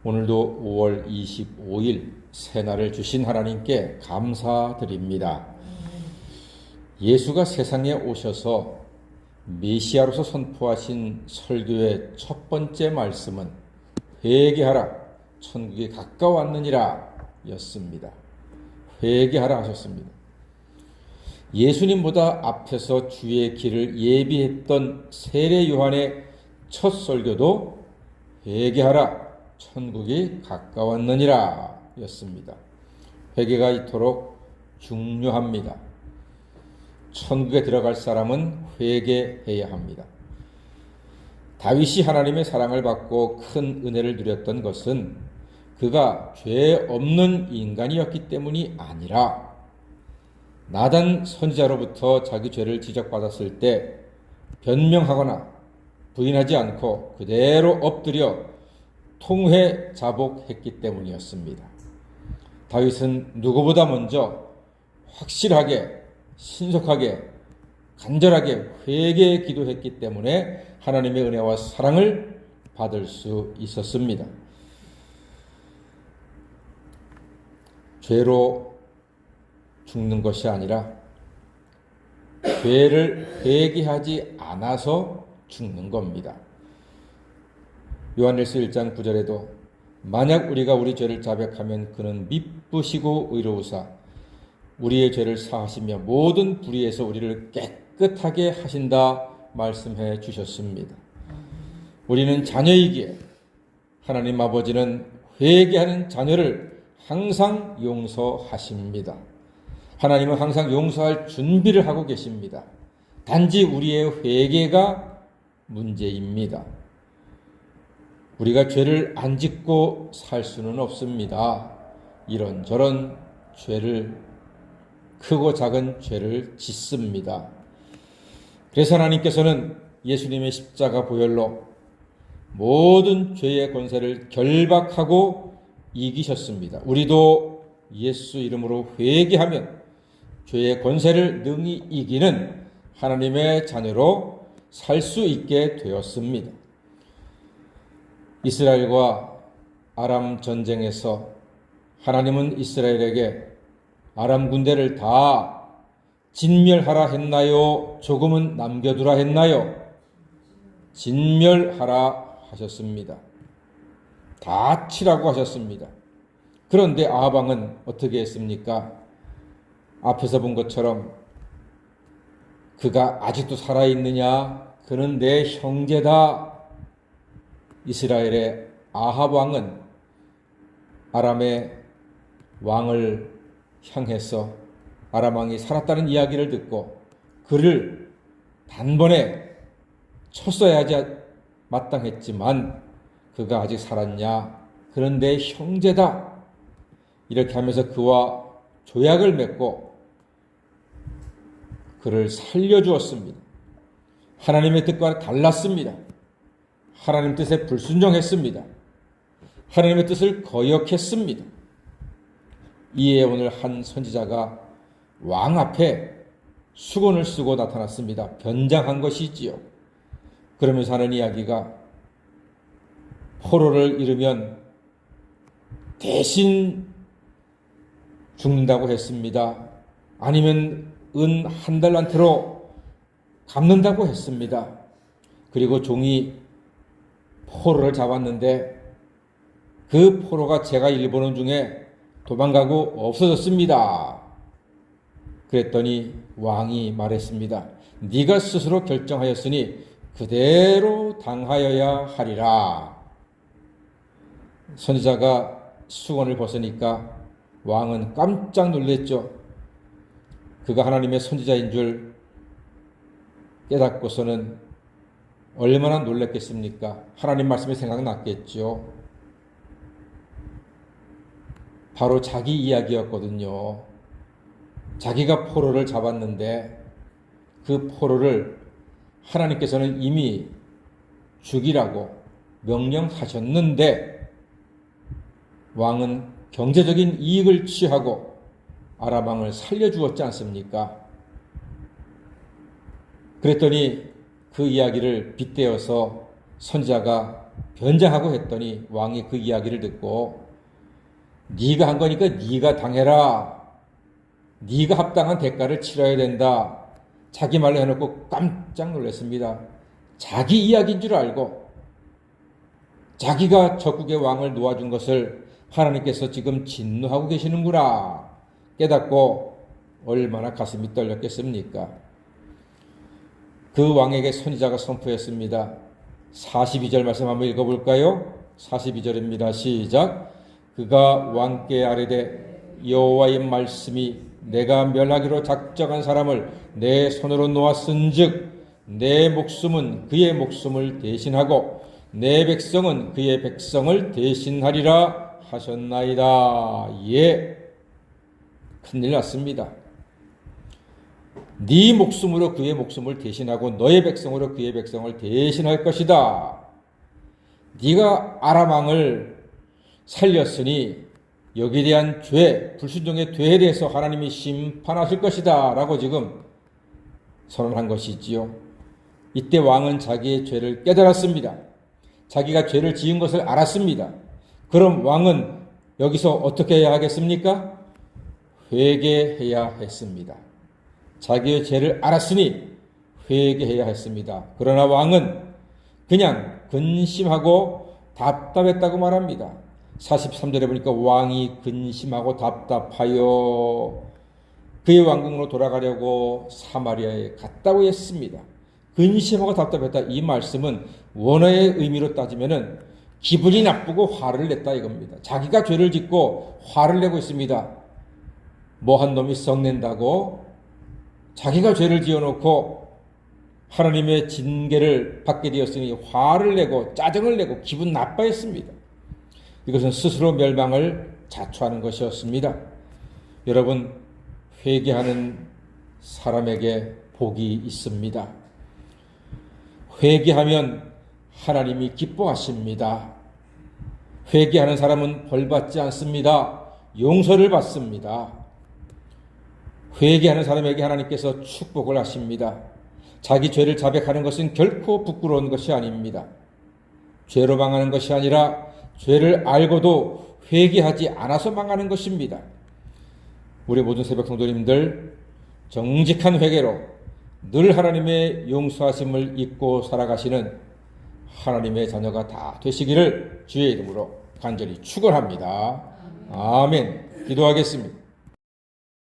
오늘도 5월 25일 새날을 주신 하나님께 감사드립니다. 예수가 세상에 오셔서 메시아로서 선포하신 설교의 첫 번째 말씀은 회개하라, 천국이 가까웠느니라 였습니다. 회개하라 하셨습니다. 예수님보다 앞에서 주의 길을 예비했던 세례 요한의 첫 설교도 회개하라, 천국이 가까웠느니라 였습니다. 회개가 이토록 중요합니다. 천국에 들어갈 사람은 회개해야 합니다. 다윗이 하나님의 사랑을 받고 큰 은혜를 누렸던 것은 그가 죄 없는 인간이었기 때문이 아니라 나단 선지자로부터 자기 죄를 지적받았을 때 변명하거나 부인하지 않고 그대로 엎드려 통회 자복했기 때문이었습니다. 다윗은 누구보다 먼저 확실하게, 신속하게, 간절하게 회개에 기도했기 때문에 하나님의 은혜와 사랑을 받을 수 있었습니다. 죄로 죽는 것이 아니라 죄를 회개하지 않아서 죽는 겁니다. 요한일서 1장 9절에도 만약 우리가 우리 죄를 자백하면 그는 미쁘시고 의로우사 우리의 죄를 사하시며 모든 불의에서 우리를 깨끗하게 하신다 말씀해 주셨습니다. 우리는 자녀이기에 하나님 아버지는 회개하는 자녀를 항상 용서하십니다. 하나님은 항상 용서할 준비를 하고 계십니다. 단지 우리의 회개가 문제입니다. 우리가 죄를 안 짓고 살 수는 없습니다. 이런저런 죄를, 크고 작은 죄를 짓습니다. 그래서 하나님께서는 예수님의 십자가 보혈로 모든 죄의 권세를 결박하고 이기셨습니다. 우리도 예수 이름으로 회개하면 죄의 권세를 능히 이기는 하나님의 자녀로 살 수 있게 되었습니다. 이스라엘과 아람 전쟁에서 하나님은 이스라엘에게 아람 군대를 다 진멸하라 했나요? 조금은 남겨두라 했나요? 진멸하라 하셨습니다. 다 치라고 하셨습니다. 그런데 아합 왕은 어떻게 했습니까? 앞에서 본 것처럼 그가 아직도 살아있느냐? 그는 내 형제다. 이스라엘의 아합 왕은 아람의 왕을 향해서 아람 왕이 살았다는 이야기를 듣고 그를 단번에 쳤어야 하지 마땅했지만 그가 아직 살았냐? 그는 내 형제다. 이렇게 하면서 그와 조약을 맺고 그를 살려주었습니다. 하나님의 뜻과 달랐습니다. 하나님 뜻에 불순종했습니다. 하나님의 뜻을 거역했습니다. 이에 오늘 한 선지자가 왕 앞에 수건을 쓰고 나타났습니다. 변장한 것이지요. 그러면서 하는 이야기가 포로를 잃으면 대신 죽는다고 했습니다. 아니면 은 한 달란트로 갚는다고 했습니다. 그리고 종이 포로를 잡았는데 그 포로가 제가 일보는 중에 도망가고 없어졌습니다. 그랬더니 왕이 말했습니다. 네가 스스로 결정하였으니 그대로 당하여야 하리라. 선지자가 수건을 벗으니까 왕은 깜짝 놀랐죠. 그가 하나님의 선지자인 줄 깨닫고서는 얼마나 놀랐겠습니까? 하나님 말씀이 생각났겠죠. 바로 자기 이야기였거든요. 자기가 포로를 잡았는데 그 포로를 하나님께서는 이미 죽이라고 명령하셨는데 왕은 경제적인 이익을 취하고 아람 왕을 살려주었지 않습니까? 그랬더니 그 이야기를 빗대어서 선지자가 변장하고 했더니 왕이 그 이야기를 듣고 네가 한 거니까 네가 당해라. 네가 합당한 대가를 치러야 된다. 자기 말로 해놓고 깜짝 놀랐습니다. 자기 이야기인 줄 알고 자기가 적국의 왕을 놓아준 것을 하나님께서 지금 진노하고 계시는구나 깨닫고 얼마나 가슴이 떨렸겠습니까? 그 왕에게 선지자가 선포했습니다. 42절 말씀 한번 읽어볼까요? 42절입니다. 시작. 그가 왕께 아뢰되 여호와의 말씀이 내가 멸하기로 작정한 사람을 내 손으로 놓았은즉 내 목숨은 그의 목숨을 대신하고 내 백성은 그의 백성을 대신하리라 하셨나이다. 예, 큰일 났습니다. 네 목숨으로 그의 목숨을 대신하고 너의 백성으로 그의 백성을 대신할 것이다. 네가 아람 왕을 살렸으니 여기에 대한 죄, 불순종의 죄에 대해서 하나님이 심판하실 것이다 라고 지금 선언한 것이지요. 이때 왕은 자기의 죄를 깨달았습니다. 자기가 죄를 지은 것을 알았습니다. 그럼 왕은 여기서 어떻게 해야 하겠습니까? 회개해야 했습니다. 자기의 죄를 알았으니 회개해야 했습니다. 그러나 왕은 그냥 근심하고 답답했다고 말합니다. 43절에 보니까 왕이 근심하고 답답하여 그의 왕궁으로 돌아가려고 사마리아에 갔다고 했습니다. 근심하고 답답했다. 이 말씀은 원어의 의미로 따지면은 기분이 나쁘고 화를 냈다 이겁니다. 자기가 죄를 짓고 화를 내고 있습니다. 뭐 한 놈이 썩낸다고 자기가 죄를 지어놓고 하나님의 징계를 받게 되었으니 화를 내고 짜증을 내고 기분 나빠했습니다. 이것은 스스로 멸망을 자초하는 것이었습니다. 여러분, 회개하는 사람에게 복이 있습니다. 회개하면 하나님이 기뻐하십니다. 회개하는 사람은 벌받지 않습니다. 용서를 받습니다. 회개하는 사람에게 하나님께서 축복을 하십니다. 자기 죄를 자백하는 것은 결코 부끄러운 것이 아닙니다. 죄로 망하는 것이 아니라 죄를 알고도 회개하지 않아서 망하는 것입니다. 우리 모든 새벽 성도님들 정직한 회개로 늘 하나님의 용서하심을 잊고 살아가시는 하나님의 자녀가 다 되시기를 주의 이름으로 간절히 축원합니다. 아멘. 기도하겠습니다.